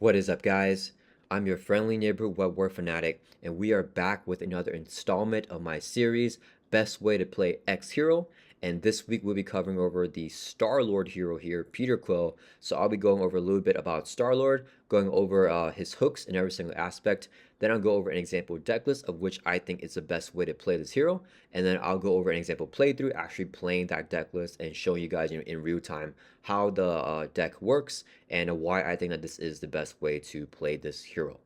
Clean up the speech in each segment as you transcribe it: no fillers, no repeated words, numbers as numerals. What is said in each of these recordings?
What is up, guys? I'm your friendly neighborhood web war fanatic, and we are back with another installment of my series, Best Way to Play X Hero. And this week we'll be covering over the Star-Lord hero here, Peter Quill. So I'll be going over a little bit about Star-Lord, going over his hooks in every single aspect. Then I'll go over an example deck list of which I think is the best way to play this hero. And then I'll go over an example playthrough, actually playing that deck list and showing you guys, in real time how the deck works and why I think that this is the best way to play this hero.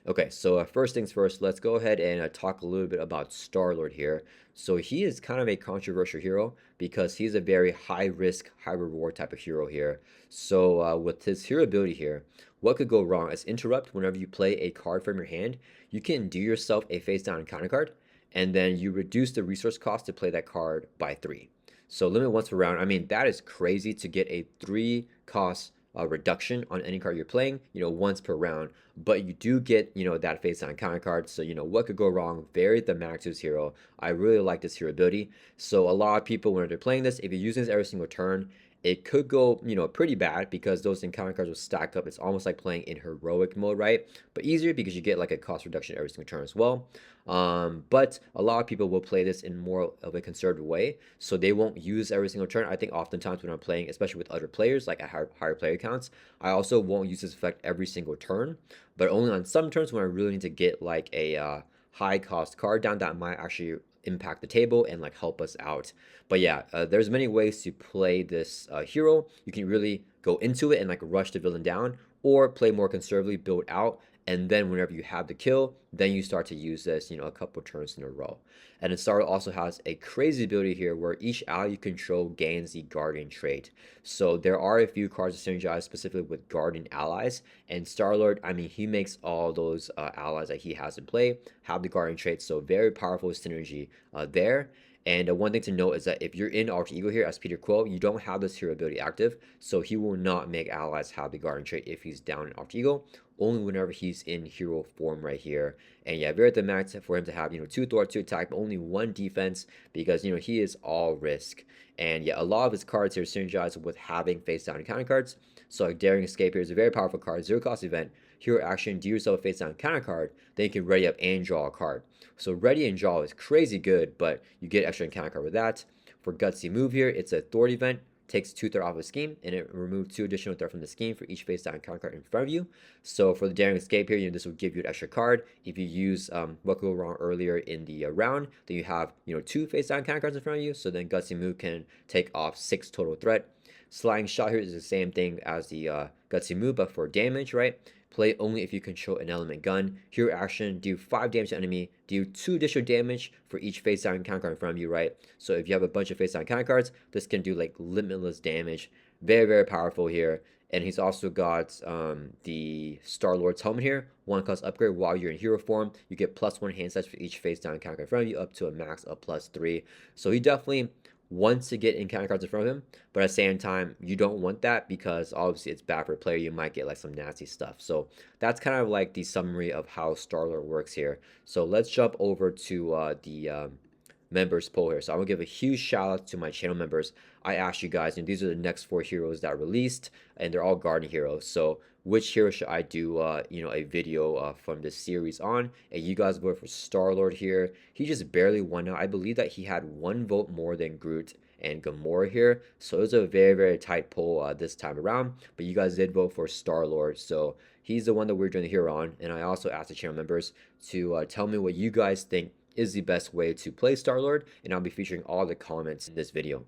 Okay, so first things first, let's go ahead and talk a little bit about Star-Lord here. So he is kind of a controversial hero because he's a very high risk, high reward type of hero here. So with his hero ability here, what could go wrong is interrupt whenever you play a card from your hand. You can do yourself a face down counter card, and then you reduce the resource cost to play that card by 3. So limit once per round. I mean, that is crazy to get a 3 cost reduction on any card you're playing, once per round. But you do get, that face down counter card. So, what could go wrong? Very thematic hero. I really like this hero ability. So a lot of people, when they're playing this, if you're using this every single turn, it could go, pretty bad because those encounter cards will stack up. It's almost like playing in heroic mode, right? But easier because you get like a cost reduction every single turn as well. But a lot of people will play this in more of a conservative way, so they won't use every single turn. I think oftentimes when I'm playing, especially with other players, like at higher player counts, I also won't use this effect every single turn, but only on some turns when I really need to get like a high cost card down that might actually impact the table and like help us out. But yeah, there's many ways to play this hero. You can really go into it and like rush the villain down, or play more conservatively, build out, and then whenever you have the kill, then you start to use this, a couple turns in a row. And then Star also has a crazy ability here where each ally you control gains the Guardian trait. So there are a few cards that synergize specifically with Guardian allies, and Star-Lord, I mean, he makes all those allies that he has in play have the Guardian trait, so very powerful synergy there. And one thing to note is that if you're in Alter Ego here as Peter Quill, you don't have this hero ability active, so he will not make allies have the Guardian trait if he's down in Alter Ego, only whenever he's in hero form right here. And yeah, very thematic for him to have, 2 thwart, 2 attack, but only 1 defense because, he is all risk. And yeah, a lot of his cards here synergize with having face down counter cards. So like Daring Escape here is a very powerful card, 0 cost event. Hero action, do yourself a face down counter card, then you can ready up and draw a card. So ready and draw is crazy good, but you get extra encounter card with that. For Gutsy Move here, it's a thwart event, takes 2 threat off of scheme, and it removes 2 additional threat from the scheme for each face down counter card in front of you. So for the Daring Escape here, this will give you an extra card. If you use what could go wrong earlier in the round, then you have 2 face down counter cards in front of you. So then Gutsy Move can take off 6 total threat. Sliding Shot here is the same thing as the Gutsy Move, but for damage, right? Play only if you control an element gun. Hero action, do 5 damage to enemy, do 2 additional damage for each face down counter card in front of you, right? So if you have a bunch of face down counter cards, this can do like limitless damage. Very, very powerful here. And he's also got the Star-Lord's helmet here. 1 cost upgrade while you're in hero form. You get +1 hand sets for each face down counter card in front of you, up to a max of +3. So he definitely wants to get encounter cards in front of him, but at the same time, you don't want that because obviously it's bad for a player. You might get like some nasty stuff. So that's kind of like the summary of how Star-Lord works here. So let's jump over to the members poll here. So I'm gonna give a huge shout out to my channel members. I asked you guys, and these are the next 4 heroes that are released, and they're all Guardian heroes. So which hero should I do a video from this series on? And you guys voted for Star-Lord here. He just barely won out. I believe that he had 1 vote more than Groot and Gamora here, so it was a very, very tight poll this time around, but you guys did vote for Star-Lord, so he's the one that we're doing the hero on. And I also asked the channel members to tell me what you guys think is the best way to play Star-Lord, and I'll be featuring all the comments in this video.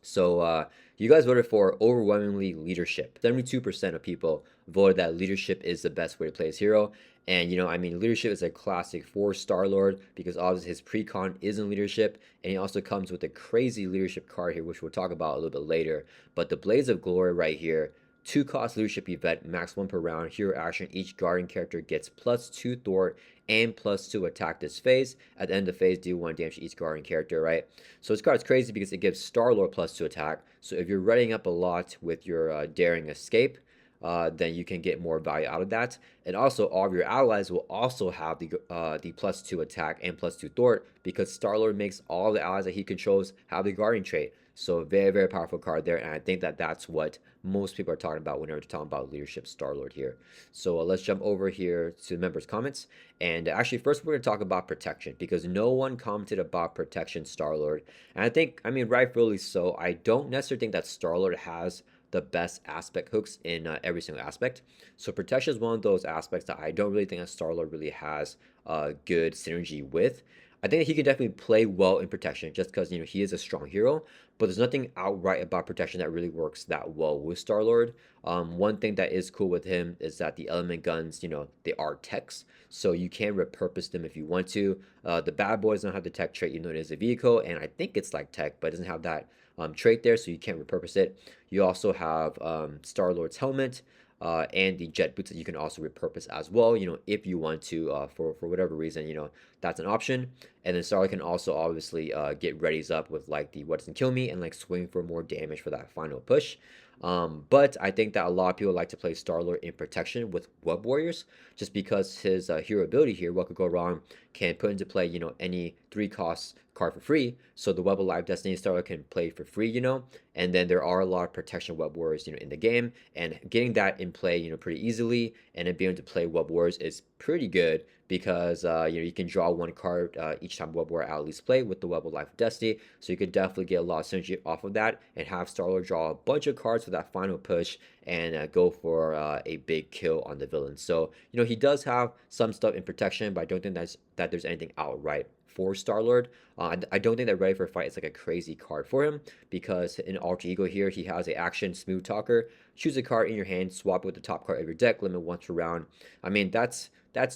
So you guys voted for overwhelmingly leadership. 72% of people voted that leadership is the best way to play his hero. And I mean, leadership is a classic for Star-Lord because obviously his precon is in leadership, and he also comes with a crazy leadership card here, which we'll talk about a little bit later. But the Blaze of Glory right here, 2 cost leadership event, max 1 per round, hero action, each Guardian character gets +2 thwart and +2 attack this phase. At the end of the phase, do 1 damage to each Guardian character, right? So this card is crazy because it gives Star-Lord +2 attack. So if you're running up a lot with your Daring Escape, then you can get more value out of that. And also, all of your allies will also have the +2 attack and +2 thwart because Star-Lord makes all the allies that he controls have the Guardian trait. So very, very powerful card there, and I think that that's what most people are talking about whenever they're talking about leadership Star-Lord here. So let's jump over here to the members' comments. And actually, first we're going to talk about protection because no one commented about protection Star-Lord. And I think, I mean, rightfully so. I don't necessarily think that Star-Lord has the best aspect hooks in every single aspect. So protection is one of those aspects that I don't really think that Star-Lord really has a good synergy with. I think that he can definitely play well in protection just because, you know, he is a strong hero, but there's nothing outright about protection that really works that well with Star-Lord. One thing that is cool with him is that the element guns, you know, they are techs, so you can repurpose them if you want to. The bad boys don't have the tech trait, even though it is a vehicle, and I think it's like tech, but it doesn't have that trait there, so you can't repurpose it. You also have Star-Lord's helmet. And the jet boots that you can also repurpose as well, you know, if you want to, for whatever reason, you know, that's an option. And then Starlight can also obviously get readies up with like the what doesn't kill me and like swing for more damage for that final push. But I think that a lot of people like to play Star-Lord in protection with Web Warriors just because his hero ability here, what could go wrong, can put into play, you know, any 3 cost card for free. So the Web of Life Destiny Star-Lord can play for free, you know, and then there are a lot of protection Web Warriors, you know, in the game, and getting that in play, you know, pretty easily, and then being able to play Web Warriors is pretty good because you know, you can draw 1 card each time Web Warrior at least play with the Web of Life Destiny, so you could definitely get a lot of synergy off of that and have Star-Lord draw a bunch of cards for that final push and go for a big kill on the villain. So you know, he does have some stuff in protection, but I don't think that there's anything outright for Star-Lord. I don't think that Ready for a Fight is like a crazy card for him because in Alter Ego here, he has a action Smooth Talker. Choose a card in your hand, swap it with the top card of your deck, limit once per round. I mean, that's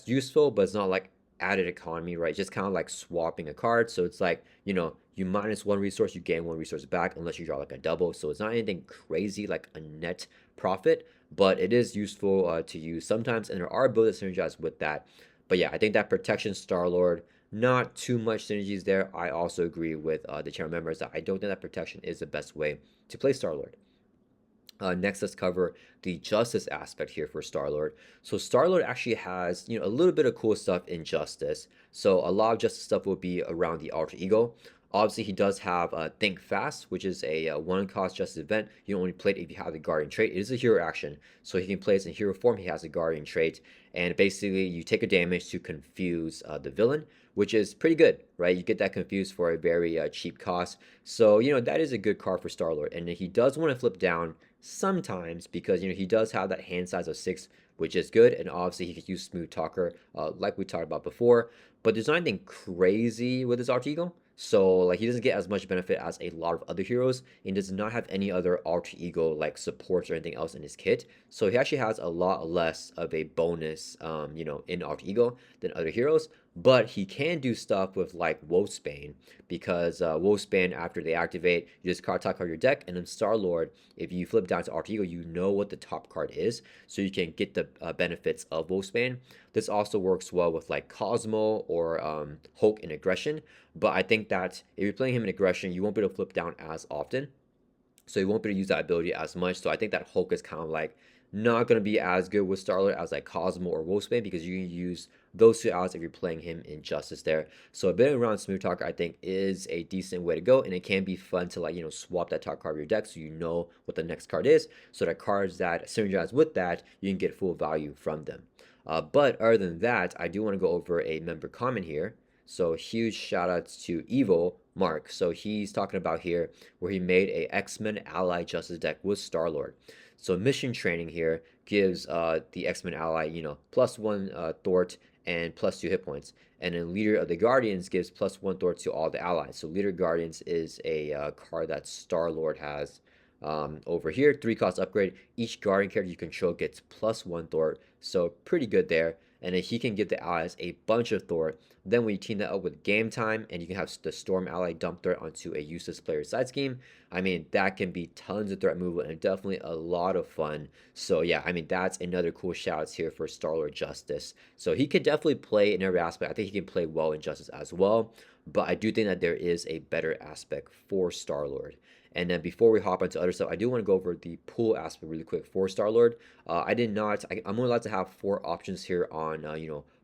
useful, but it's not like added economy, right? Just kind of like swapping a card. So it's like, you know, you minus 1 resource, you gain 1 resource back unless you draw like a double. So it's not anything crazy like a net profit, but it is useful to use sometimes, and there are builds that synergize with that. But yeah, I think that protection Star-Lord, not too much synergies there. I also agree with the channel members that I don't think that protection is the best way to play Star-Lord. Next, let's cover the justice aspect here for Star-Lord. So Star-Lord actually has, you know, a little bit of cool stuff in justice. So a lot of justice stuff will be around the alter ego. Obviously, he does have Think Fast, which is a 1 cost justice event. You only play it if you have the Guardian trait. It is a hero action, so he can play it in hero form. He has a Guardian trait, and basically you take a damage to confuse the villain, which is pretty good, right? You get that confused for a very cheap cost. So, you know, that is a good card for Star-Lord, and he does want to flip down sometimes because, you know, he does have that hand size of 6, which is good, and obviously he could use Smooth Talker like we talked about before, but there's not anything crazy with his alter ego. So like he doesn't get as much benefit as a lot of other heroes, and does not have any other alter ego like supports or anything else in his kit. So he actually has a lot less of a bonus, you know, in alter ego than other heroes. But he can do stuff with like Wolfsbane because Wolfsbane, after they activate, you just card top card your deck, and then Star-Lord, if you flip down to alter ego, you know what the top card is, so you can get the benefits of Wolfsbane. This also works well with like Cosmo or Hulk in aggression, but I think that if you're playing him in aggression, you won't be able to flip down as often, so you won't be able to use that ability as much. So I think that Hulk is kind of like not going to be as good with Star-Lord as like Cosmo or Wolfsbane because you can use those 2 allies if you're playing him in Justice there. So a bit around Smooth Talker I think is a decent way to go, and it can be fun to like, you know, swap that top card of your deck so you know what the next card is, so that cards that synergize with that, you can get full value from them. But other than that, I do want to go over a member comment here. So huge shout outs to Evil Mark. So he's talking about here where he made a X-Men ally justice deck with Star-Lord. So mission training here gives the X-Men ally, you know, +1 thwart and +2 hit points. And then Leader of the Guardians gives +1 thwart to all the allies. So Leader Guardians is a card that Star-Lord has over here. 3 cost upgrade. Each Guardian character you control gets +1 thwart. So pretty good there. And then he can give the allies a bunch of thwart. Then when you team that up with Game Time, and you can have the Storm ally dump threat onto a useless player side scheme, I mean, that can be tons of threat removal and definitely a lot of fun. So yeah, I mean, that's another cool shout outs here for Star-Lord Justice. So he could definitely play in every aspect. I think he can play well in Justice as well. but I do think that there is a better aspect for Star-Lord. And then before we hop into other stuff, I do want to go over the pool aspect really quick for Star-Lord. I did not, I'm only allowed to have 4 options here on,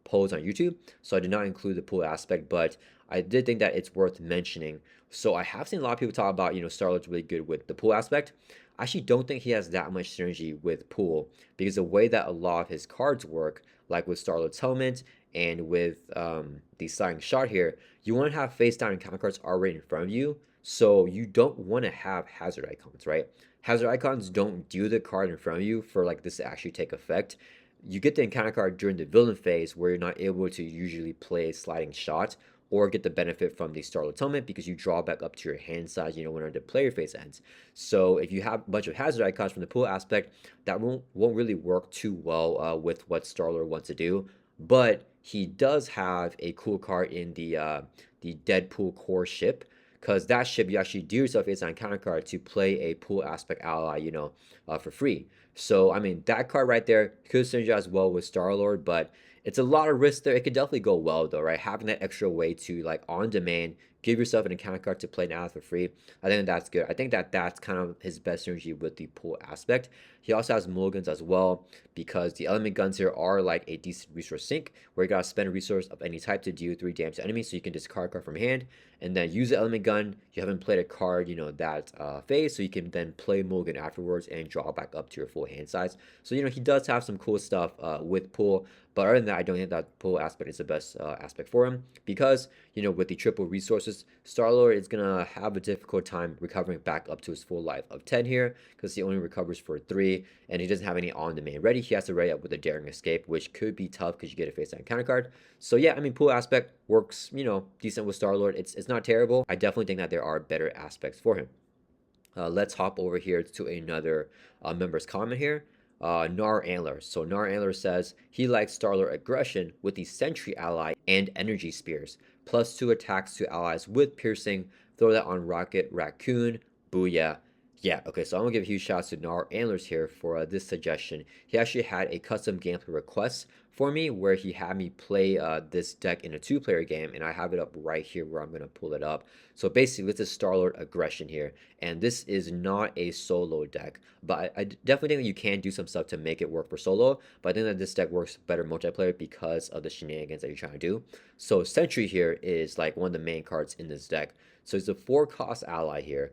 polls on YouTube. So I did not include the pool aspect, but I did think that it's worth mentioning. So I have seen a lot of people talk about, Star-Lord's really good with the pool aspect. I actually don't think he has that much synergy with pool because the way that a lot of his cards work, like with Star-Lord's helmet and with the sliding shot here, you want to have face down and counter cards already in front of you. So you don't want to have hazard icons, right? Hazard icons don't do the card in front of you for like this to actually take effect. You get the encounter card during the villain phase where you're not able to usually play sliding shot or get the benefit from the Starlit Helmet because you draw back up to your hand size, whenever the player phase ends. So if you have a bunch of hazard icons from the pool aspect, that won't really work too well with what Starlord wants to do. But he does have a cool card in the Deadpool core ship, because that ship you actually do yourself its on counter card to play a pool aspect ally, for free. So I mean that card right there could synergize well with Star Lord, but it's a lot of risk there. It could definitely go well though, right? Having that extra way to like on demand give yourself an encounter card to play an ally for free. I think that's good. I think that that's kind of his best synergy with the pool aspect. He also has mulligans as well because the element guns here are like a decent resource sink where you gotta spend a resource of any type to deal 3 damage to enemies, so you can discard a card from hand and then use the element gun. You haven't played a card, that phase, so you can then play mulligan afterwards and draw back up to your full hand size. So he does have some cool stuff with pool, but other than that, I don't think that pool aspect is the best aspect for him because with the triple resources, Star-Lord is gonna have a difficult time recovering back up to his full life of 10 here because he only recovers for 3, and he doesn't have any on demand ready. He has to ready up with a daring escape, which could be tough because you get a face down counter card. So yeah, I mean pool aspect works, decent with Star-Lord. It's not terrible. I definitely think that there are better aspects for him. Let's hop over here to another member's comment here. Nar Antler. So Nar Antler says he likes Starlord aggression with the Sentry ally and Energy Spears, +2 attacks to allies with piercing. Throw that on Rocket Raccoon. Booyah. Yeah, okay, so I'm gonna give huge shouts to Nar Antlers here for this suggestion. He actually had a custom gameplay request for me where he had me play this deck in a 2-player game, and I have it up right here where I'm gonna pull it up. So basically, this is Starlord aggression here, and this is not a solo deck, but I definitely think that you can do some stuff to make it work for solo, but I think that this deck works better multiplayer because of the shenanigans that you're trying to do. So Sentry here is like one of the main cards in this deck. So it's a 4-cost ally here.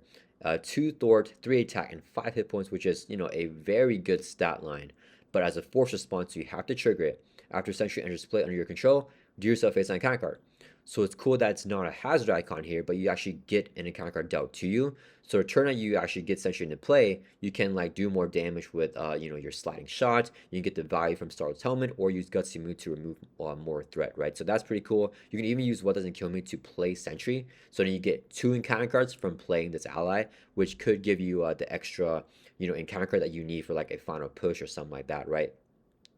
2 thwart, 3 attack, and 5 hit points, which is, a very good stat line. But as a force response, you have to trigger it. After Sentry enters play under your control, do yourself face on counter card. So it's cool that it's not a hazard icon here, but you actually get an encounter card dealt to you. So the turn that you actually get Sentry into play, you can like do more damage with your sliding shot. You can get the value from Starlord's helmet, or use Gutsy Mood to remove more threat, right? So that's pretty cool. You can even use What Doesn't Kill Me to play Sentry. So then you get 2 encounter cards from playing this ally, which could give you the extra encounter card that you need for like a final push or something like that, right?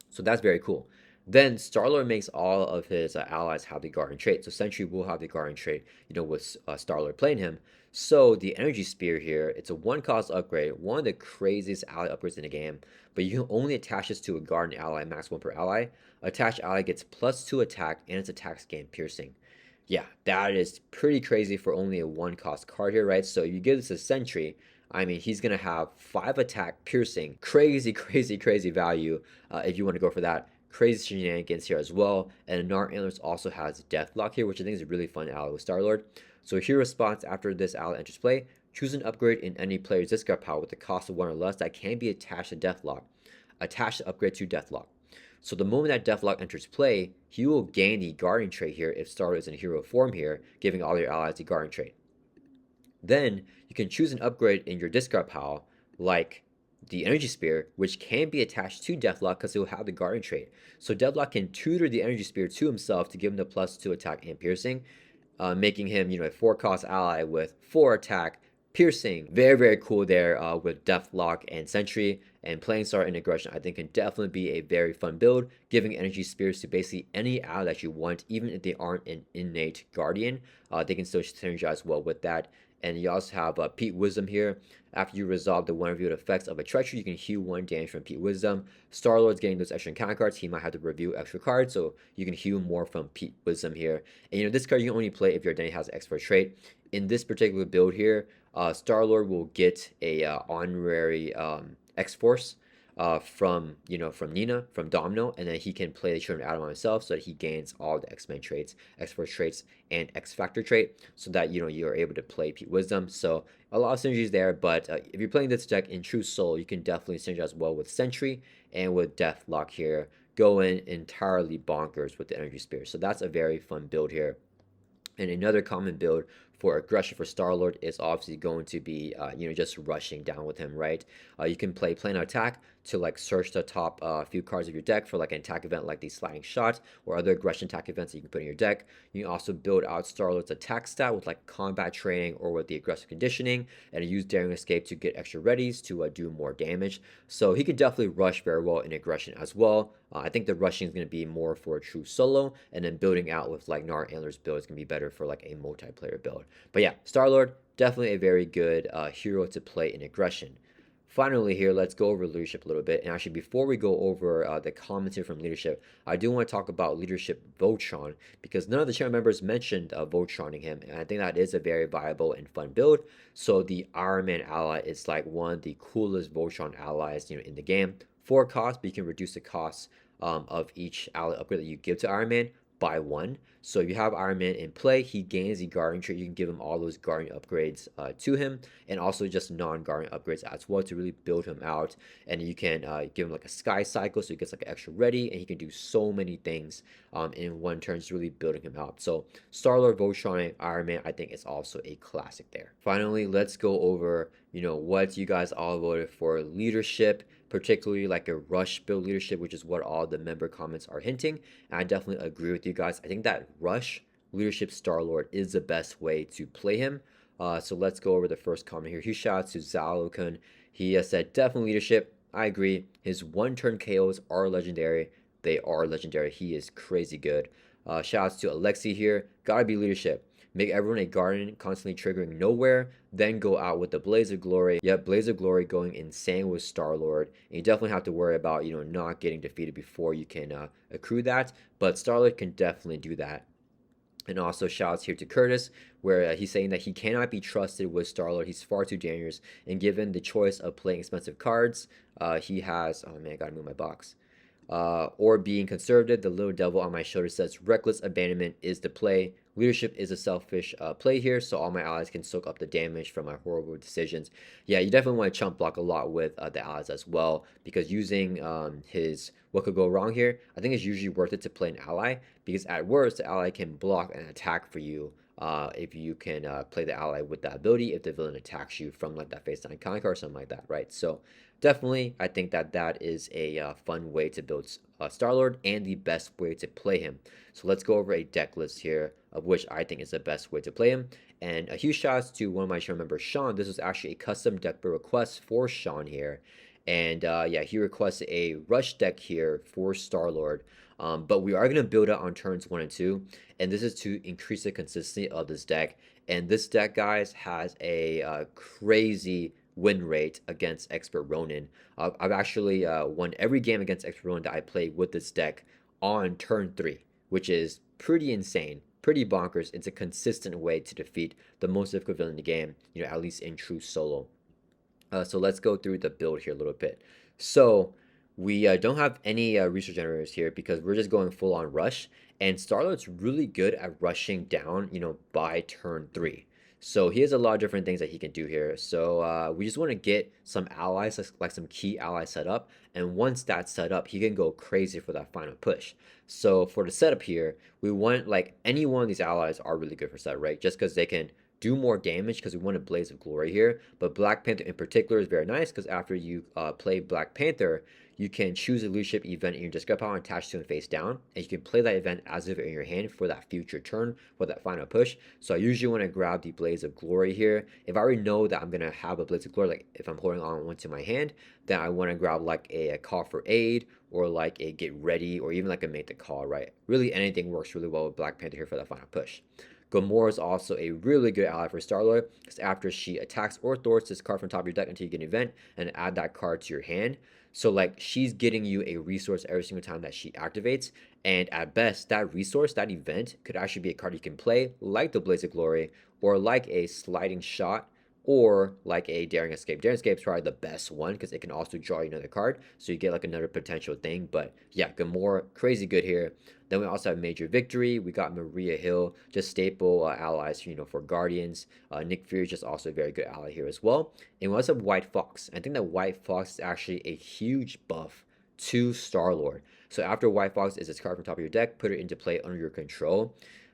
So that's very cool. Then Star-Lord makes all of his allies have the Guardian trait. So Sentry will have the Guardian trait, with Star-Lord playing him. So the Energy Spear here, it's a 1-cost upgrade, one of the craziest ally upgrades in the game, but you can only attach this to a Guardian ally, max 1 per ally. Attached ally gets +2 attack, and its attacks gain piercing. Yeah, that is pretty crazy for only a 1-cost card here, right? So if you give this a Sentry, I mean, he's going to have 5 attack piercing. Crazy, crazy, crazy value if you want to go for that. Crazy shenanigans here as well. And Nar Antlers also has Deathlock here, which I think is a really fun ally with Star-Lord. So hero response after this ally enters play, choose an upgrade in any player's discard pile with a cost of 1 or less that can be attached to Deathlock. Attach the upgrade to Deathlock. So the moment that Deathlock enters play, he will gain the Guardian trait here if Star-Lord is in hero form here, giving all your allies the Guardian trait. Then you can choose an upgrade in your discard pile, like the Energy Spear, which can be attached to Deathlock because it will have the Guardian trait. So Deathlock can tutor the Energy Spear to himself to give him the +2 attack and piercing, making him, a 4-cost ally with 4 attack, piercing. Very, very cool there with Deathlock and Sentry. And playing Star and Aggression, I think, can definitely be a very fun build, giving Energy Spears to basically any ally that you want, even if they aren't an innate Guardian. They can still synergize well with that. And you also have Pete Wisdom here. After you resolve the one revealed effects of a treachery, you can heal 1 damage from Pete Wisdom. Star-Lord's getting those extra encounter cards. He might have to review extra cards, so you can heal more from Pete Wisdom here. And this card you can only play if your identity has X for a trait. In this particular build here, Star-Lord will get a honorary X-Force from Nina, from Domino, and then he can play the Children of Adam on himself so that he gains all the X-Men traits, X-Force traits, and X-Factor trait, so that you are able to play Pete Wisdom. So a lot of synergies there, but if you're playing this deck in True Soul, you can definitely synergize well with Sentry and with Deathlock here, going entirely bonkers with the Energy Spear. So that's a very fun build here. And another common build for aggression for Star-Lord is obviously going to be, just rushing down with him, right? You can play Planar Attack to like search the top few cards of your deck for like an attack event like the Sliding Shot or other aggression attack events that you can put in your deck. You can also build out Star-Lord's attack stat with like combat training or with the aggressive conditioning, and use Daring Escape to get extra readies to do more damage. So he can definitely rush very well in aggression as well. I think the rushing is going to be more for a true solo, and then building out with like Gnar Antler's build is going to be better for like a multiplayer build. But yeah, Star-Lord, definitely a very good hero to play in aggression. Finally here, let's go over leadership a little bit. And actually, before we go over the comments here from leadership, I do want to talk about leadership Voltron, because none of the channel members mentioned Voltroning him, and I think that is a very viable and fun build. So the Iron Man ally is like one of the coolest Voltron allies in the game. 4 costs, but you can reduce the cost of each ally upgrade that you give to Iron Man by 1. So if you have Iron Man in play, he gains the Guardian trait. You can give him all those Guardian upgrades to him, and also just non-Guardian upgrades as well to really build him out. And you can give him like a Sky Cycle, so he gets like an extra ready, and he can do so many things in one turn, just really building him out. So Star-Lord, Voltron, Iron Man, I think is also a classic there. Finally, let's go over what you guys all voted for leadership, particularly like a rush build leadership, which is what all the member comments are hinting. And I definitely agree with you guys. I think that rush leadership Star-Lord is the best way to play him. So let's go over the first comment here. Huge shout out to Zalokun. He said, definitely leadership. I agree. His 1-turn KOs are legendary. They are legendary. He is crazy good. Shout outs to Alexi here. Gotta be leadership. Make everyone a guardian, constantly triggering nowhere, then go out with the Blaze of Glory. Yep, Blaze of Glory going insane with Star-Lord. And you definitely have to worry about, not getting defeated before you can accrue that. But Star-Lord can definitely do that. And also shouts here to Curtis, where he's saying that he cannot be trusted with Star-Lord. He's far too dangerous. And given the choice of playing expensive cards, he has... Oh man, I gotta move my box. Or being conservative, the little devil on my shoulder says reckless abandonment is the play. Leadership is a selfish play here, so all my allies can soak up the damage from my horrible decisions. Yeah, you definitely want to chump block a lot with the allies as well, because using his what could go wrong here, I think it's usually worth it to play an ally, because at worst, the ally can block an attack for you if you can play the ally with that ability, if the villain attacks you from like that face down iconic or something like that, right? So definitely, I think that is a fun way to build Star-Lord and the best way to play him. So let's go over a deck list here of which I think is the best way to play him. And a huge shout out to one of my channel members, Sean. This was actually a custom deck build request for Sean here. And yeah, he requested a rush deck here for Star-Lord. But we are going to build it on turns 1 and 2. And this is to increase the consistency of this deck. And this deck, guys, has a crazy win rate against Expert Ronin. I've actually won every game against Expert Ronin that I played with this deck on turn 3, which is pretty insane, pretty bonkers. It's a consistent way to defeat the most difficult villain in the game, at least in true solo. So let's go through the build here a little bit. So we don't have any resource generators here because we're just going full on rush. And Star-Lord's really good at rushing down, by turn 3. So he has a lot of different things that he can do here. So we just want to get some allies, like some key allies set up. And once that's set up, he can go crazy for that final push. So for the setup here, we want like any one of these allies are really good for setup, right? Just because they can do more damage, because we want a Blaze of Glory here. But Black Panther in particular is very nice because after you play Black Panther, you can choose a leadership event in your discard pile and attach to him face down, and you can play that event as if in your hand for that future turn, for that final push. So I usually want to grab the Blaze of Glory here. If I already know that I'm going to have a Blaze of Glory, like if I'm holding on one to my hand, then I want to grab like a call for aid, or like a get ready, or even like a make the call, right? Really anything works really well with Black Panther here for that final push. Gamora is also a really good ally for Star-Lord because after she attacks or thwarts this card from top of your deck until you get an event and add that card to your hand. So like she's getting you a resource every single time that she activates, and at best that resource, that event could actually be a card you can play like the Blaze of Glory or like a sliding shot or like a Daring Escape. Daring Escape is probably the best one because it can also draw you another card, so you get like another potential thing. But yeah, Gamora, crazy good here. Then we also have Major Victory. We got Maria Hill, just staple allies, for Guardians. Nick Fury is just also a very good ally here as well. And we also have White Fox. I think that White Fox is actually a huge buff to Star-Lord. So after White Fox is this card from top of your deck, put it into play under your control.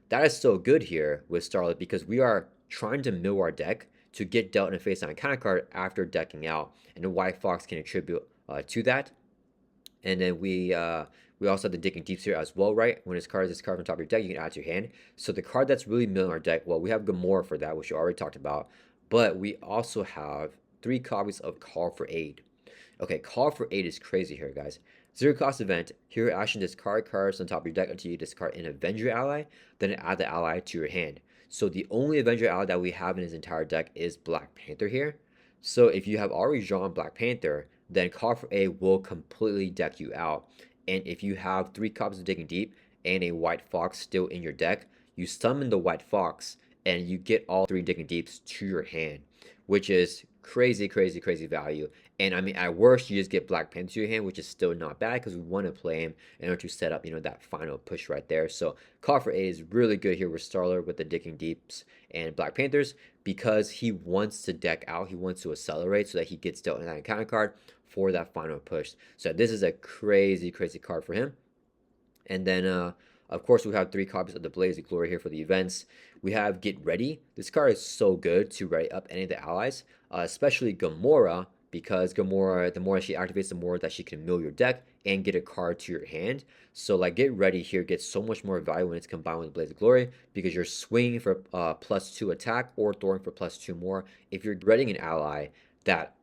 That is so good here with Star-Lord because we are trying to mill our deck to get dealt in a face-down counter card after decking out, and the White Fox can attribute to that. And then we also have the Digging Deeps here as well, right? When this card from top of your deck, you can add to your hand. So the card that's really milling our deck, well, we have Gamora for that, which we already talked about, but we also have 3 copies of Call for Aid. Okay, Call for Aid is crazy here, guys. 0 cost event. Hero action, discard cards on top of your deck until you discard an Avenger ally, then add the ally to your hand. So the only Avenger ally that we have in his entire deck is Black Panther here. So if you have already drawn Black Panther, then Call for Aid will completely deck you out. And if you have 3 copies of Digging Deep and a White Fox still in your deck, you summon the White Fox and you get all 3 Digging Deeps to your hand, which is crazy, crazy, crazy value. And I mean, at worst, you just get Black Panther to your hand, which is still not bad because we want to play him in order to set up, that final push right there. So Call for Aid is really good here with Star-Lord with the Digging Deeps and Black Panthers because he wants to deck out, he wants to accelerate so that he gets dealt in that encounter card for that final push. So this is a crazy, crazy card for him. And then, of course, we have 3 copies of the Blaze of Glory here for the events. We have Get Ready. This card is so good to ready up any of the allies, especially Gamora, because Gamora, the more she activates, the more that she can mill your deck and get a card to your hand. So, like, Get Ready here gets so much more value when it's combined with Blaze of Glory because you're swinging for +2 attack or throwing for +2 more. If you're readying an ally that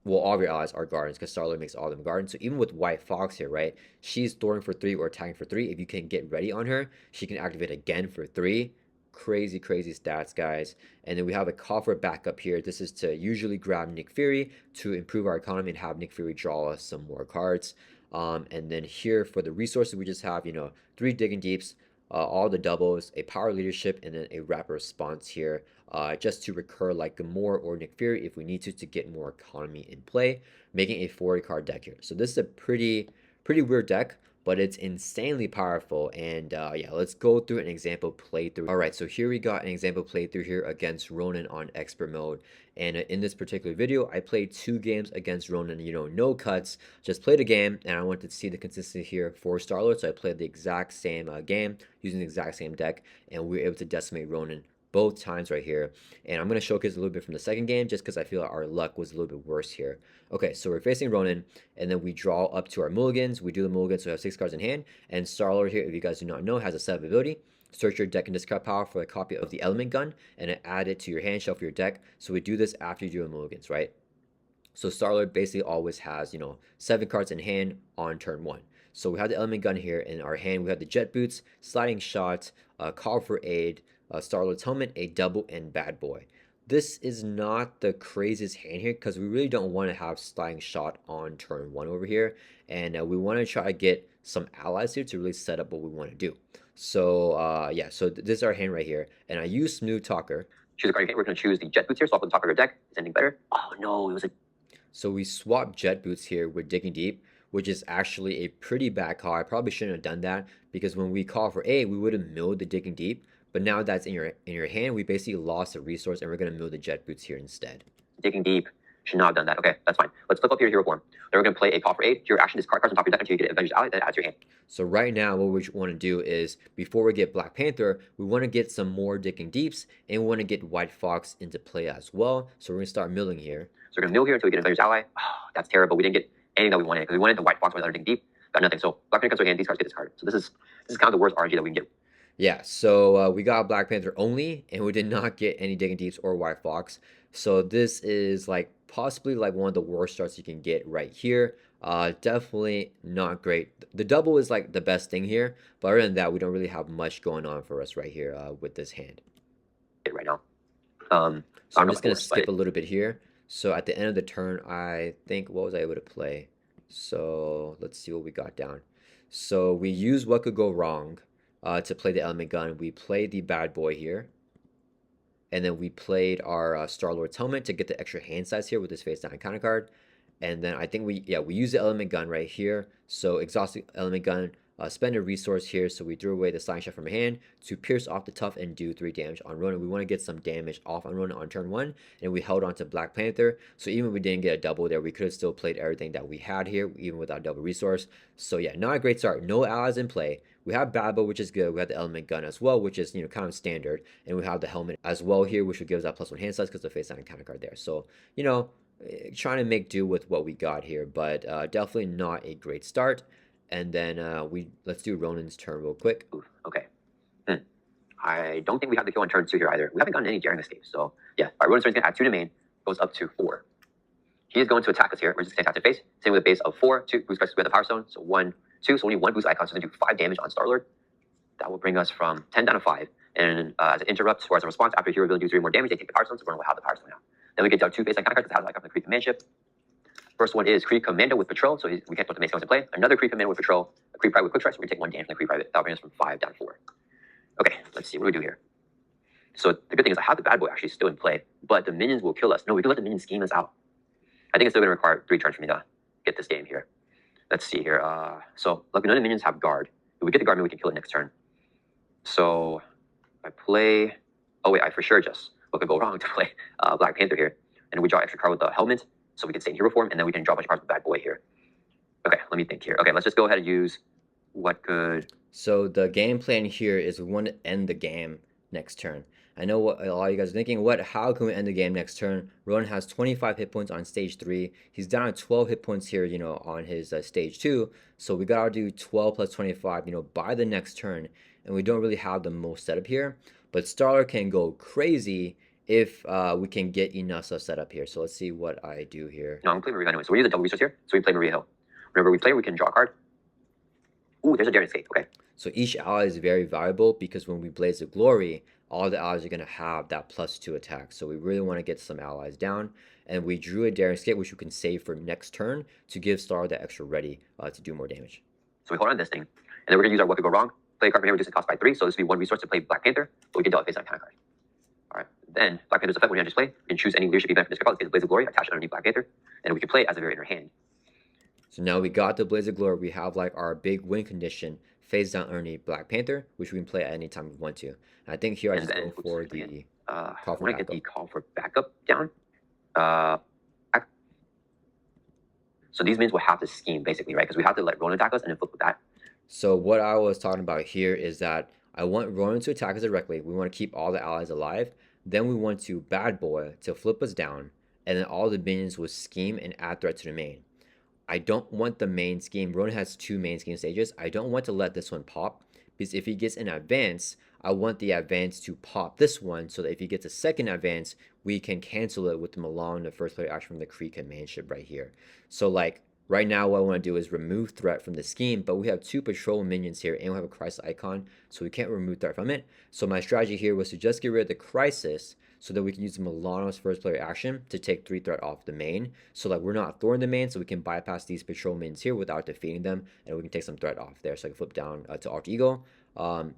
all of your allies are Guardians because Star-Lord makes all of them Guardians. So even with White Fox here, right, she's throwing for 3 or attacking for 3. If you can get ready on her, she can activate again for 3. Crazy, crazy stats, guys. And then we have a call for backup here. This is to usually grab Nick Fury to improve our economy and have Nick Fury draw us some more cards. And then here for the resources, we just have, 3 Digging Deeps, all the doubles, a power leadership, and then a rapid response here, just to recur like Gamora or Nick Fury if we need to get more economy in play, making a 40 card deck here. So this is a pretty weird deck, but it's insanely powerful. And yeah, let's go through an example playthrough. All right, so here we got an example playthrough here against Ronan on expert mode. And in this particular video, I played 2 games against Ronan, no cuts, just played a game, and I wanted to see the consistency here for Star-Lord, so I played the exact same game using the exact same deck, and we were able to decimate Ronan both times right here. And I'm going to showcase a little bit from the second game just because I feel like our luck was a little bit worse here. Okay, so we're facing Ronan, and then we draw up to our mulligans. We do the mulligans, so we have 6 cards in hand. And Star-Lord here, if you guys do not know, has a set of ability. Search your deck and discard power for a copy of the element gun, and then add it to your hand shelf of your deck. So we do this after you do a mulligans, right? So Star-Lord basically always has, 7 cards in hand on turn 1. So we have the element gun here in our hand. We have the jet boots, sliding shot, call for aid, Star-Lord's helmet, a double, and bad boy. This is not the craziest hand here because we really don't want to have sliding shot on turn 1 over here. And we want to try to get some allies here to really set up what we want to do. So yeah, so this is our hand right here. And I use Smooth Talker. Choose a card. We're going to choose the jet boots here. Swap with the top of your deck. Is anything better? Oh no, it was a... So we swap jet boots here with Digging Deep, which is actually a pretty bad call. I probably shouldn't have done that because when we call for A, we would have milled the Digging Deep. But now that's in your hand, we basically lost a resource, and we're going to mill the jet boots here instead. Digging Deep. Should not have done that. Okay, that's fine. Let's flip up your hero form. Then we're going to play a call for aid. Your action discard cards on top of your deck until you get an Avengers ally, then add to your hand. So right now, what we want to do is, before we get Black Panther, we want to get some more Digging Deeps, and we want to get White Fox into play as well. So we're going to start milling here. So we're going to mill here until we get an Avengers ally. Oh, that's terrible. We didn't get anything that we wanted because we wanted the White Fox with another Digging Deep. Got nothing. So Black Panther comes to our hand. These cards get discarded. So this is kind of the worst RNG that we can get. Yeah, so we got Black Panther only, and we did not get any Digging Deeps or White Fox. So this is like possibly like one of the worst starts you can get right here. Definitely not great. The double is like the best thing here, but other than that, we don't really have much going on for us right here with this hand. right now. So I don't I'm know just about the gonna worst, but skip a little bit here. So at the end of the turn, I think what was I able to play? So let's see what we got down. So we use what could go wrong to play the element gun. We played the bad boy here, and then we played our Star-Lord's helmet to get the extra hand size here with this face down counter card. And then I think we use the element gun right here. So exhausting element gun, spend a resource here. So we threw away the sliding shot from a hand to pierce off the tough and do 3 damage on Ronan. We want to get some damage off on Ronan on turn 1, and we held on to Black Panther. So even if we didn't get a double there, we could have still played everything that we had here, even without double resource. So yeah, not a great start. No allies in play. We have Babbo, which is good. We have the element gun as well, which is kind of standard, and we have the helmet as well here, which would give us that +1 hand size because the face down counter card there. So trying to make do with what we got here, but definitely not a great start. And then let's do Ronan's turn real quick. oof, okay. I don't think we have the kill on turn 2 here either. We haven't gotten any daring escapes, so yeah. All right, Ronan's turn is going to add 2 to main, goes up to 4. He is going to attack us here. We're just going to attack to face. Same with a base of 4, 2 boost prices. We have the Power Stone, so 1, 2. So only 1 boost icon, so we do 5 damage on Star-Lord. That will bring us from 10 down to 5. And as an interrupt or as a response, after a hero villain do 3 more damage, they take the Power Stone, so we're going to have the Power Stone now. Then we get down 2 face icon cards that have like up the Kree Commandship. First one is Kree Commando with Patrol, so we can't put the main skills in play. Another Kree Commando with Patrol, a Kree Private with Quick Strike, so we take 1 damage from the Kree Private. That'll bring us from 5 down to 4. Okay, let's see, what do we do here? So the good thing is I have the bad boy actually still in play, but the minions will kill us. No, we can let the minions scheme us out. I think it's still going to require 3 turns for me to get this game here. Let's see here. So like none of the minions have guard. If we get the guard, maybe we can kill it next turn. So I play. Oh wait, I for sure just what could go wrong to play Black Panther here, and we draw extra card with the helmet, so we can stay in hero form, and then we can draw a bunch of cards with bad boy here. Okay, let me think here. Okay, let's just go ahead and use what could. So the game plan here is we want to end the game next turn. I know what a lot of you guys are thinking. How can we end the game next turn? Ronan has 25 hit points on stage 3. He's down to 12 hit points here, on his stage 2. So we gotta do 12 plus 25, by the next turn. And we don't really have the most setup here. But Starler can go crazy if we can get enough stuff set up here. So let's see what I do here. No, I'm playing Maria anyway. So we use a double resource here. So we play Maria Hill. Whenever we play, we can draw a card. Ooh, there's a Daring Escape. Okay. So each ally is very valuable because when we Blaze of Glory, all the allies are going to have that +2 attack. So we really want to get some allies down. And we drew a Daring Escape, which we can save for next turn to give Star that extra ready to do more damage. So we hold on this thing. And then we're going to use our What Could Go Wrong. Play a card from here, reduce the cost by 3. So this will be 1 resource to play Black Panther. But we can deal with face on counter card. All right. Then Black Panther's effect when you just play, we can choose any leadership event from this card. Let's get the Blaze of Glory, attach it underneath Black Panther. And we can play it as a very inner hand. So now we got the Blaze of Glory. We have like our big win condition phase down underneath Black Panther, which we can play at any time we want to. And I think here I just go for the call for backup. I want to get the call for backup down. So these minions will have to scheme basically, right? Because we have to let Ronan attack us and then flip with that. So what I was talking about here is that I want Ronan to attack us directly. We want to keep all the allies alive. Then we want to Bad Boy to flip us down, and then all the minions will scheme and add threat to the main. I don't want the main scheme. Ronan has 2 main scheme stages. I don't want to let this one pop, because if he gets an advance, I want the advance to pop this one, so that if he gets a second advance, we can cancel it with them along the first player action from the Kree Commandship right here. So like right now what I want to do is remove threat from the scheme, but we have 2 patrol minions here and we have a crisis icon, so we can't remove threat from it. So my strategy here was to just get rid of the crisis so that we can use Milano's first player action to take 3 threat off the main. So like we're not throwing the main, so we can bypass these patrol minions here without defeating them, and we can take some threat off there. So I can flip down to Alter Ego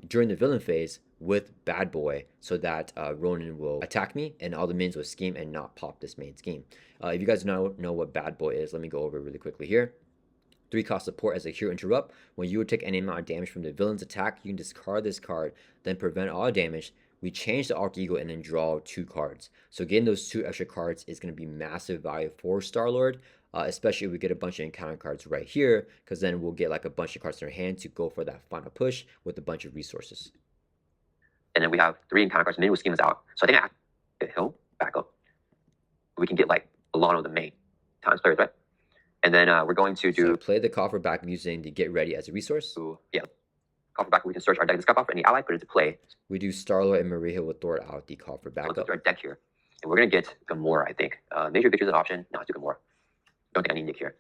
during the villain phase with Bad Boy, so that Ronan will attack me and all the minions will scheme and not pop this main scheme. If you guys know what Bad Boy is, let me go over it really quickly here. 3 cost support as a hero interrupt. When you would take any amount of damage from the villain's attack, you can discard this card, then prevent all damage. We change the Alter Ego and then draw 2 cards. So getting those 2 extra cards is going to be massive value for Star-Lord, especially if we get a bunch of encounter cards right here, because then we'll get like a bunch of cards in our hand to go for that final push with a bunch of resources. And then we have 3 encounter cards. Minion will scheme us out. So I think I get Hill back up. We can get like Milano the main times player threat. And then we're going to do... So play the coffer back using the get ready as a resource. Ooh, yeah. Coffer back, we can search our deck, discard off for any ally, put it into play. We do Star-Lord and Maria will throw out the coffer back up. Let's our deck here. And we're going to get Gamora, I think. Major Victory is an option. No, let's do Gamora. Don't think I need Nick here.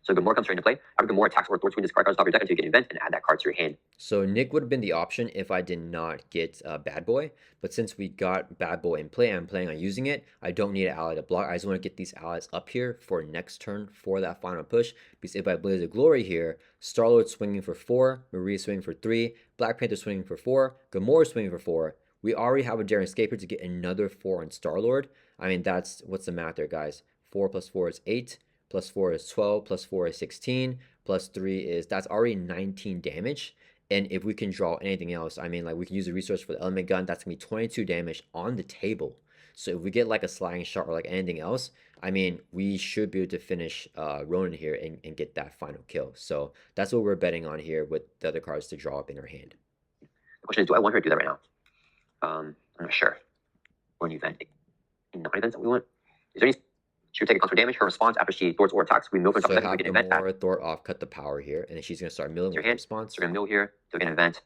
So Gamora comes straight into play. After Gamora attacks or thwarts, we discard cards off your deck until you get an event and add that card to your hand. So Nick would have been the option if I did not get Bad Boy, but since we got Bad Boy in play, I'm planning on using it. I don't need an ally to block. I just want to get these allies up here for next turn for that final push. Because if I Blaze of Glory here, Star-Lord swinging for 4, Maria swinging for 3, Black Panther swinging for 4, Gamora swinging for 4. We already have a Daring Escaper to get another 4 on Star-Lord. I mean, that's what's the math there, guys. 4 plus 4 is 8, plus 4 is 12, plus 4 is 16, plus 3 is, that's already 19 damage. And if we can draw anything else, I mean, like we can use a resource for the element gun. That's gonna be 22 damage on the table. So if we get like a sliding shot or like anything else, I mean, we should be able to finish Ronan here and get that final kill. So that's what we're betting on here with the other cards to draw up in our hand. The question is, do I want her to do that right now? I'm not sure. Or an event. Not events that we want. Is there any? She would take a constant damage. Her response after she thwarts or attacks, we mill from top So of the have we get an event back. Gamora thwart off, cut the power here, and then she's gonna start milling with her response. So we're gonna mill here to get an event.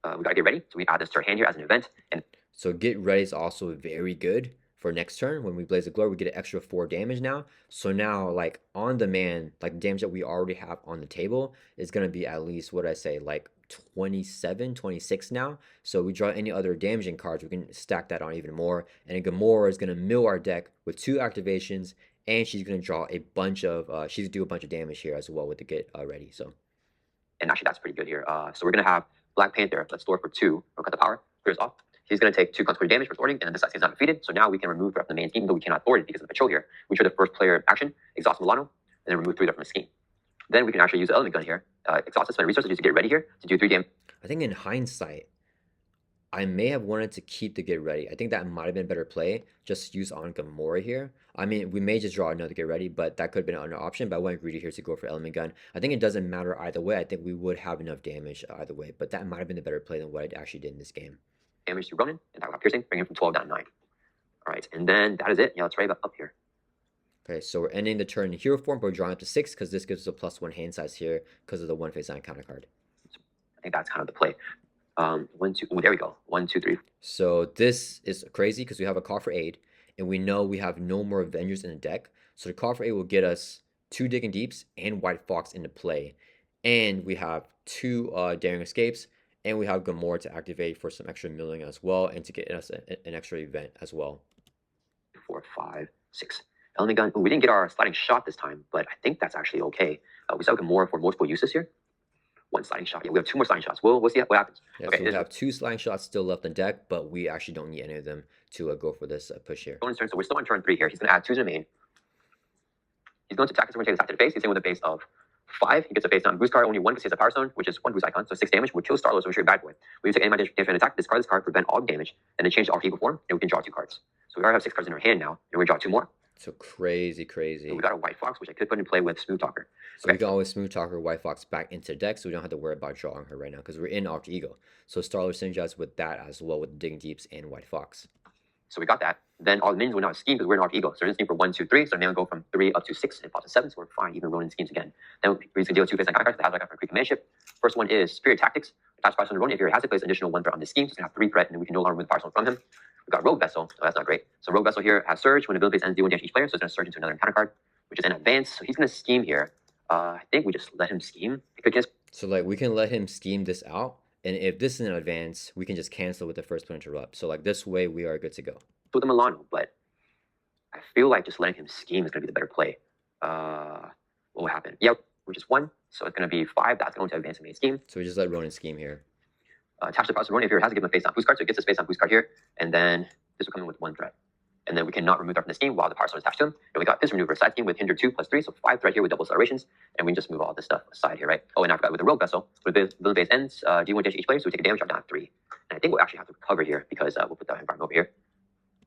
We gotta get ready. So we add this to our hand here as an event. And so get ready is also very good for next turn. When we Blaze of Glory, we get an extra 4 damage now. So now, like, on demand, like, the damage that we already have on the table is going to be at least, what I say, like, 27, 26 now. So we draw any other damaging cards, we can stack that on even more. And then Gamora is going to mill our deck with 2 activations, and she's going to draw a bunch of, she's going to do a bunch of damage here as well with the get ready, so. And actually, that's pretty good here. So we're going to have Black Panther, let's store for 2, or cut the power, clears off. He's going to take 2 consequential damage for sorting, and then this side is not defeated. So now we can remove threat from the main scheme, though we cannot thwart it because of the patrol here. We trigger the first player action, exhaust Milano, and then remove 3 from the scheme. Then we can actually use the element gun here, exhaust spend resources just to get ready here to do 3 damage. I think in hindsight, I may have wanted to keep the get ready. I think that might have been a better play. Just use on Gamora here. I mean, we may just draw another get ready, but that could have been another option. But I went greedy here to go for element gun. I think it doesn't matter either way. I think we would have enough damage either way. But that might have been a better play than what I actually did in this game. Damage to Ronan, and that will have piercing, bringing him from 12 down to 9. All right, and then that is it. Yeah, let's write up here. Okay, so we're ending the turn in hero form, but we're drawing up to 6 because this gives us a +1 hand size here because of the 1 face 9 counter card. I think that's kind of the play. 1, 2. Oh, there we go. 1, 2, 3. So this is crazy because we have a call for aid, and we know we have no more Avengers in the deck. So the call for aid will get us 2 Digging Deeps and White Fox into play, and we have 2 Daring Escapes, and we have Gamora to activate for some extra milling as well, and to get us an extra event as well. 4, 5, 6. Element gun. Ooh, we didn't get our sliding shot this time, but I think that's actually okay. We still have Gamora for multiple uses here. 1 sliding shot. Yeah, we have 2 more sliding shots. We'll see what happens. Yeah, okay, so we have 2 sliding shots still left in deck, but we actually don't need any of them to go for this push here. Turn, so we're still on turn 3 here. He's going to add 2 to the main. He's going to attack us. We're going to take attack to the face. He's in with a base of 5. He gets a face down boost card, only 1 because he has a power stone, which is 1 boost icon, so 6 damage. We'll kill Star-Lord, so we should bad boy. When you take any damage and attack, discard this card, prevent all damage, and then change the alter ego form, and we can draw 2 cards. So we already have 6 cards in our hand now, and we draw 2 more. So crazy. So we got a White Fox, which I could put in play with Smooth Talker. So we can always Smooth Talker White Fox back into the deck, so we don't have to worry about drawing her right now because we're in alter ego. So Star-Lord synergizes with that as well with Digging Deeps and White Fox. So we got that. Then all the minions will now scheme because we're in alter ego. So we're going to scheme for 1, 2, 3. So now we go from 3 up to 6 and fall to 7. So we're fine, even rolling schemes again. Then we're going to deal with 2 face and cards that have like a free commandship. First one is Spirit Tactics. Attach Power Stone to Ronan. If he has to place additional 1 threat on this scheme, so he's going to have 3 threat, and then we can no longer remove the Power Stone from him. We got Rogue Vessel. So that's not great. So Rogue Vessel here has Surge. When the ability phase ends, deal 1 damage to each player. So it's going to surge into another encounter card, which is an advance. So he's going to scheme here. I think we just let him scheme. So like we can let him scheme this out, and if this is an advance, we can just cancel with the first player interrupt. So like this way, we are good to go. With the Milano, but I feel like just letting him scheme is going to be the better play. What will happen? Yep, which is 1. So it's going to be 5. That's going to advance the main scheme. So we just let Ronan scheme here. Attach the Power Ronan if he has to give him a face down boost card, so it gets his face down boost card here, and then this will come in with 1 threat. And then we cannot remove that from the scheme while the Power Stone is attached to him. And we got this maneuver side scheme with hinder 2 plus 3, so 5 threat here with double accelerations, and we can just move all this stuff aside here, right? Oh, and I forgot with the Rogue Vessel, when the villain phase ends, do 1 damage to each player, so we take a damage drop down to 3. And I think we'll actually have to recover here because we'll put the environment over here.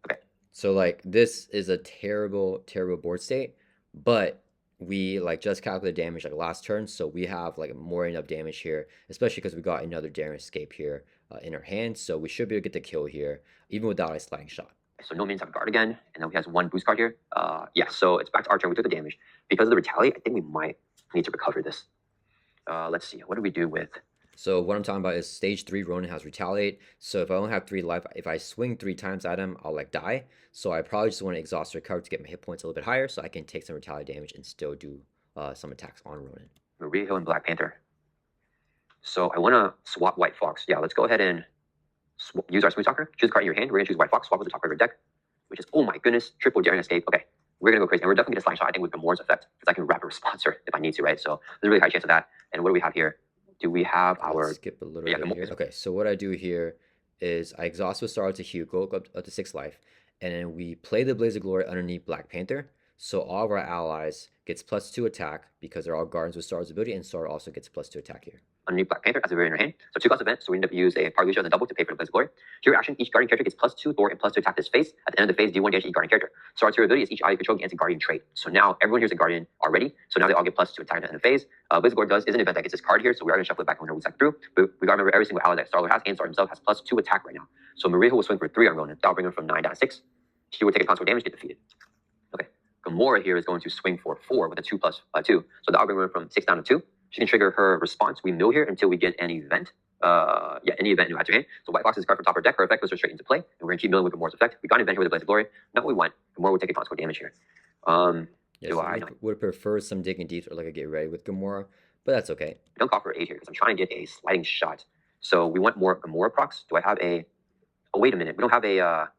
Okay. So like this is a terrible board state, but we like just calculated damage like last turn, so we have like more enough damage here, especially because we got another Daring Escape here in our hand, so we should be able to get the kill here even without a sliding shot. So no minions have a guard again, and then he has 1 boost card here. Yeah, so it's back to our turn. We took the damage. Because of the retaliate, I think we might need to recover this. Let's see, what do we do with... So what I'm talking about is stage 3, Ronan has retaliate. So if I only have 3 life, if I swing 3 times at him, I'll like die. So I probably just want to exhaust recover to get my hit points a little bit higher so I can take some retaliate damage and still do some attacks on Ronan. Maria Hill and Black Panther. So I want to swap White Fox. Yeah, let's go ahead and use our Smooth Talker. Choose a card in your hand. We're going to choose White Fox, swap with the top card of your deck, which is, oh my goodness, triple Daring Escape. Okay, we're going to go crazy. And we're definitely going to slide shot, I think, with Gamora's effect, because I can wrap a responser if I need to, right? So there's a really high chance of that. And what do we have here? Do we have our... Let's skip a little yeah, bit here. Okay, so what I do here is I exhaust with Star to Hugo, go up to 6 life, and then we play the Blaze of Glory underneath Black Panther. So all of our allies gets +2 attack because they're all guardians with Star's ability, and Star also gets +2 attack here. Underneath Black Panther as a very in your hand. So 2 cost event, so we end up use a Paralegia as a double to pay for the Blaze of Glory. To your action, each guardian character gets +2 Thor and +2 attack this phase. At the end of the phase, do 1 damage to each guardian character. So our 2 ability is each ally you control gains a guardian trait. So now everyone here is a guardian already. So now they all get +2 attack at the end of the phase. Blaze of Glory is an event that gets this card here, so we are going to shuffle it back when we cycle through. But we got to remember every single ally that Star-Lord has, and Star himself has +2 attack right now. So Maria will swing for 3 on Ronan. That'll bring her from 9 down to 6. She will take a console damage, get defeated. Okay. Gamora here is going to swing for 4 with a 2 + 2. So that'll bring her from 6 down to 2. She can trigger her response. We mill here until we get an event. Any event new adds your hand. So White Fox is a card from top of her deck. Her effect goes straight into play, and we're gonna keep milling with Gamora's effect. We got an event here with the Blaze of Glory. Not what we want. Gamora will take a consequent damage here. Yeah, so would prefer some digging deep or like a get ready with Gamora, but that's okay. I don't call for 8 here because I'm trying to get a sliding shot. So we want more Gamora procs. Do I have a? Oh wait a minute. We don't have a.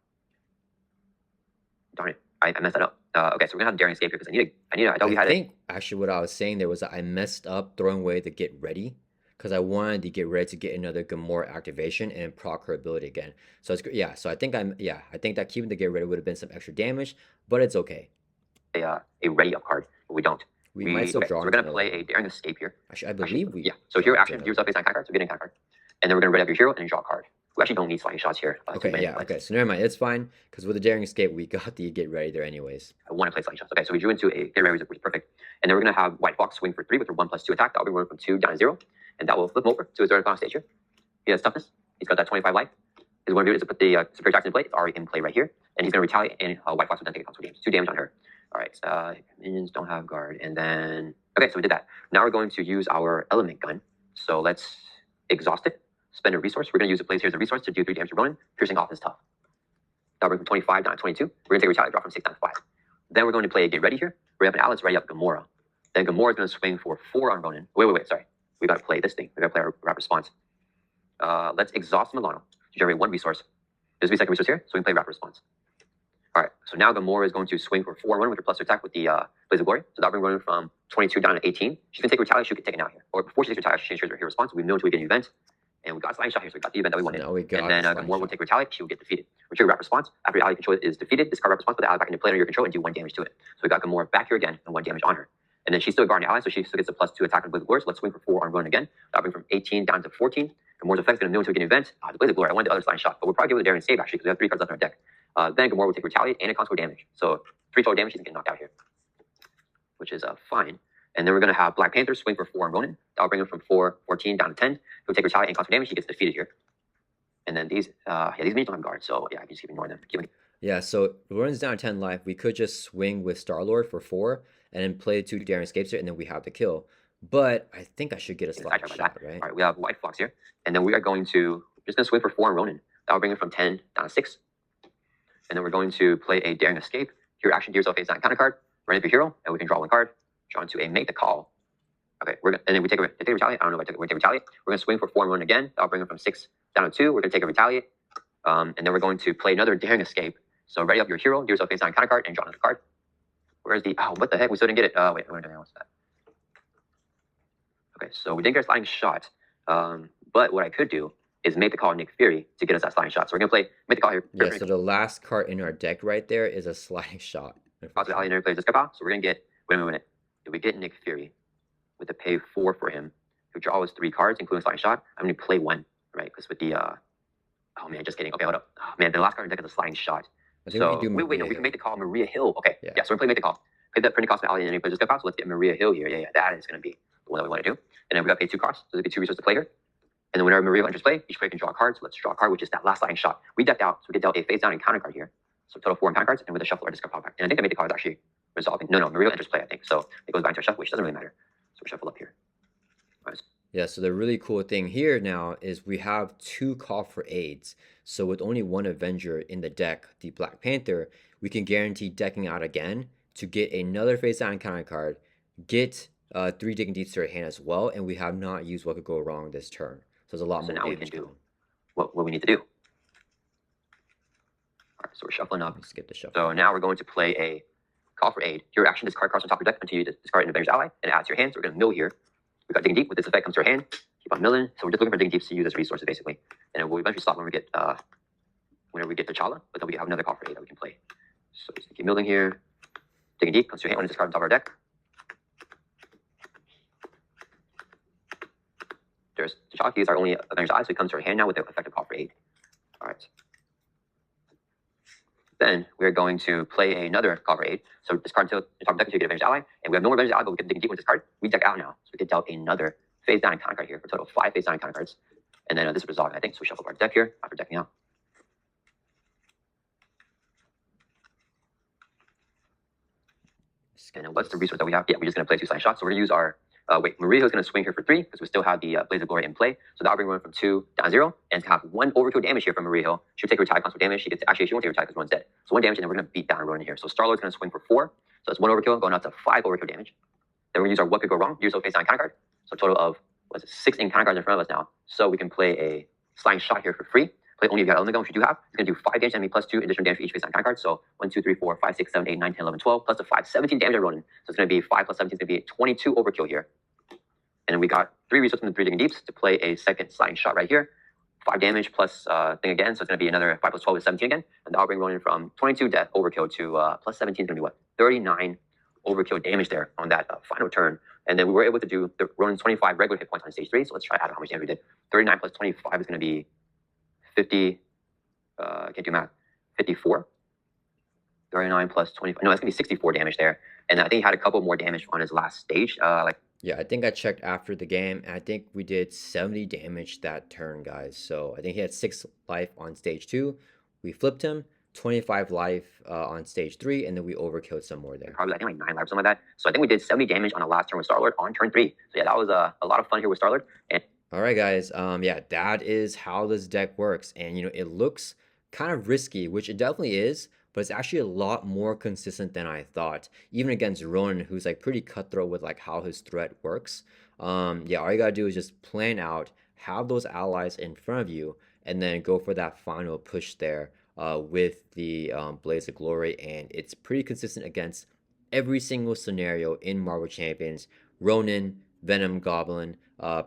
Darn it! I messed that up. Okay, so we're gonna have Daring Escape here because I thought we had. I think actually what I was saying there was that I messed up throwing away the get ready, because I wanted to get ready to get another Gamora activation and proc her ability again. So it's yeah. So I think I think that keeping the get ready would have been some extra damage, but it's okay. A ready up card, but we don't. We might still draw. So we're gonna play a Daring Escape here. I believe we. Yeah. So here action, do yourself face on card. So get an card, and then we're gonna ready up your hero and draw a card. We actually don't need sliding shots here. Okay, yeah, okay. So never mind. It's fine because with the Daring Escape, we got the get ready there anyways. I want to play sliding shots. Okay, so we drew into a get ready, which is perfect. And then we're gonna have White Fox swing for 3 with her 1 + 2 attack. That'll be running from 2 down to 0, and that will flip him over to his third final stage here. He has toughness. He's got that 25 life. His one to do is to put the superior attacks in play. It's already in play right here, and he's gonna retaliate. And White Fox will then take a console damage, 2 damage on her. All right, minions don't have guard, and then okay, so we did that. Now we're going to use our element gun. So let's exhaust it. Spend a resource. We're going to use a place here as a resource to do 3 damage to Ronan. Piercing off is tough. That'll bring from 25 down to 22. We're going to take a retaliate, drop from 6 down to 5. Then we're going to play a get ready here. Ready up an ally, ready up Gamora. Then Gamora is going to swing for 4 on Ronan. Wait, sorry. We got to play this thing. We got to play our wrap response. Let's exhaust Milano to generate 1 resource. There's a second resource here, so we can play wrap response. All right, so now Gamora is going to swing for 4 on Ronan with her +2 attack with the Blaze of Glory. So that'll bring Ronan from 22 down to 18. She's going to take retaliate. She could take it now here. Or before she takes retaliate, she changes her response. We know until we get an event. And we got a sliding shot here, so we got the event that we wanted. And then Gamora will take retaliate, she will get defeated. Retrigger wrap response. After your ally control is defeated, discard wrap response, put the ally back into play under your control and do 1 damage to it. So we got Gamora back here again and 1 damage on her. And then she's still a guardian ally, so she still gets a +2 attack on Blaze of Glory. So let's swing for 4 on Ronan again. That'll bring from 18 down to 14. Gamora's effect is going to mill until we get an event. The Blaze of Glory, I wanted the other sliding shot, but we'll probably give it a Daring Save actually because we have 3 cards left in our deck. Then Gamora will take retaliate and a consequent damage. So 3 total damage, she's getting knocked out here, which is fine. And then we're going to have Black Panther swing for 4 on Ronan. That'll bring him from 14 down to 10. He'll take retaliate and consequent damage. He gets defeated here. And then these minions don't have guard, so yeah, I can just keep ignoring them. Yeah, so Ronan's down to 10 life. We could just swing with Star-Lord for 4 and then play 2 Daring Escapes here, and then we have the kill. But I think I should get a sliding shot, right? All right, we have White Fox here. And then we are going to, just going to swing for 4 on Ronan. That'll bring him from 10 down to 6. And then we're going to play a Daring Escape. Your action, deal yourself face down counter card, run up your hero, and we can draw 1 card. Draw into a Make the Call. Okay, and then we take a retaliate. I don't know if I took it. We're going to take retaliate. We're going to swing for 4 on Ronan again. That'll bring him from 6 down to 2. We're going to take a retaliate. And then we're going to play another Daring Escape. So ready up your hero, deal yourself face down counter card, and draw another card. Where's the, what the heck? We still didn't get it. Wait, what's that? Okay, so we didn't get a sliding shot. But what I could do is make the call Nick Fury to get us that sliding shot. So we're going to make the call here. Yeah, so the last card in our deck right there is a sliding shot. Also, Ali never plays this card, so we're going to get, wait a minute. Did we get Nick Fury with a pay 4 for him? Who draws 3 cards, including sliding shot? I'm going to play 1, right? Because with the, oh man, just kidding. Okay, hold up. Oh man, the last card in the deck is a sliding shot. So, wait, no, we can make the call Maria Hill. Okay, yeah, so we're going to make the call. Play that printing cost Ali and then plays this card, so let's get Maria Hill here. Yeah, that is going to be the one that we want to do. And then we got to pay 2 costs, so there'll be 2 resources to play here. And then whenever Maria Hill enters play, each player can draw a card. So let's draw a card, which is that last sliding shot. We decked out, so we get dealt a face down and counter card here. So total 4 counter cards, and with a shuffle or discard pop back. And I think I made the cards actually resolving. No, Maria Hill enters play, I think. So it goes back into our shuffle, which doesn't really matter. So we shuffle up here. Right. Yeah, so the really cool thing here now is we have 2 call for aids. So with only 1 Avenger in the deck, the Black Panther, we can guarantee decking out again to get another face down counter card, get 3 digging deeps to our hand as well, and we have not used what could go wrong this turn. So there's a lot So more now we can damage do coming. what we need to do. All right, so we're shuffling up. Let's skip the shuffle. So now we're going to play a call for aid. Your action discard cards on top of your deck until you discard an Avenger's ally and add to your hand. So we're going to mill here. We've got digging deep. With this effect comes to our hand. Keep on milling. So we're just looking for digging deeps to use as resources basically, and we'll eventually stop when we get whenever we get the Chala. But then we have another call for aid that we can play. So just keep milling here. Digging deep comes to your hand when it's discarded on top of our deck. There's T'Challa is our only Avenger's Eye, so it comes to our hand now with the effective call for aid. All right. Then we're going to play another call for aid. So discard until the top of the deck until you get Avenger's Ally. And we have no more Avenger's Ally, but we can dig deep with this card. We deck out now. So we get dealt another phase down encounter card here for a total of 5 phase down encounter cards. And then this is resolved, I think. So we shuffle our deck here after decking out. And then what's the resource that we have? Yeah, we're just going to play 2 side shots. So we're going to use our Marijo's going to swing here for 3 because we still have the Blaze of Glory in play. So that'll bring one from 2 down 0. And to have 1 overkill damage here from Marijo, she'll take her tide console damage. She gets actually she won't take her tide because Ron's dead. So 1 damage, and then we're going to beat down Ronan here. So Star-Lord's going to swing for 4. So that's 1 overkill going out to 5 overkill damage. Then we're going to use our What Could Go Wrong, use face down encounter card. So a total of 6 encounter cards in front of us now. So we can play a Sliding Shot here for free. Play only if you got Element Gun, which you do have. It's going to do 5 damage to enemy plus 2 additional damage for each face down encounter card. So 1, 2, 3, 4, 5, 6, 7, 8, 9, 10, 11, 12, plus the 5, 17 damage to Ronan. So it's going to be 5 plus 17 is going to be 22 overkill here. And then we got 3 resources from the 3 digging deeps to play a second sliding shot right here. 5 damage plus thing again, so it's going to be another 5 plus 12 is 17 again. And that'll bring Ronan from 22 death overkill to plus 17 is going to be what? 39 overkill damage there on that final turn. And then we were able to do the Ronan's 25 regular hit points on stage 3. So let's try out how much damage we did. 39 plus 25 is going to be 50. Can't do math. 54. 39 plus 25. No, it's going to be 64 damage there. And I think he had a couple more damage on his last stage. Yeah, I think I checked after the game, and I think we did 70 damage that turn, guys. So I think he had 6 life on stage 2. We flipped him, 25 life on stage 3, and then we overkilled some more there. Probably, I think, like 9 life or something like that. So I think we did 70 damage on the last turn with Star-Lord on turn 3. So yeah, that was a lot of fun here with Star-Lord. And all right, guys. Yeah, that is how this deck works. And, it looks kind of risky, which it definitely is, but it's actually a lot more consistent than I thought. Even against Ronan, who's like pretty cutthroat with like how his threat works. Yeah, all you gotta do is just plan out, have those allies in front of you, and then go for that final push there with the Blaze of Glory. And it's pretty consistent against every single scenario in Marvel Champions. Ronan, Venom, Goblin.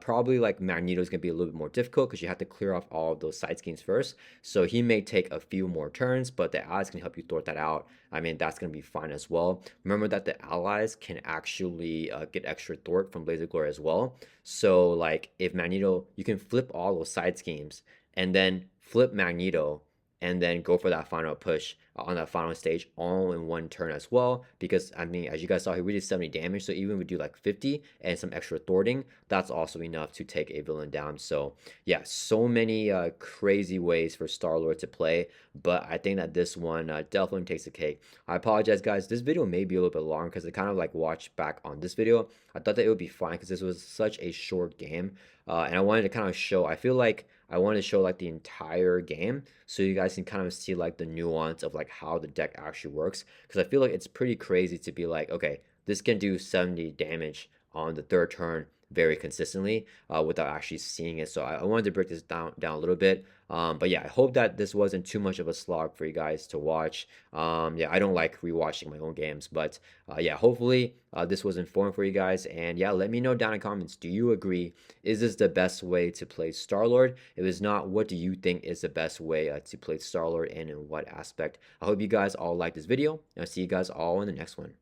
Probably like Magneto's gonna be a little bit more difficult because you have to clear off all of those side schemes first. So he may take a few more turns, but the allies can help you sort that out. I mean, that's gonna be fine as well. Remember that the allies can actually get extra thwart from Blaze of Glory as well. So like if Magneto, you can flip all those side schemes and then flip Magneto and then go for that final push on that final stage all in one turn as well. Because, I mean, as you guys saw, he really did 70 damage. So even if we do like 50 and some extra thwarting, that's also enough to take a villain down. So, yeah, so many crazy ways for Star-Lord to play. But I think that this one definitely takes the cake. I apologize, guys. This video may be a little bit long because I kind of like watched back on this video. I thought that it would be fine because this was such a short game. And I wanted to kind of show, I feel like I wanted to show like the entire game so you guys can kind of see like the nuance of like how the deck actually works, because I feel like it's pretty crazy to be like, okay, this can do 70 damage on the 3rd turn very consistently without actually seeing it. So I wanted to break this down a little bit. But yeah, I hope that this wasn't too much of a slog for you guys to watch. Yeah, I don't like rewatching my own games, but yeah, hopefully this was informative for you guys. And yeah, let me know down in the comments, do you agree? Is this the best way to play Star-Lord? If it's not, what do you think is the best way to play Star-Lord and in what aspect? I hope you guys all like this video, and I'll see you guys all in the next one.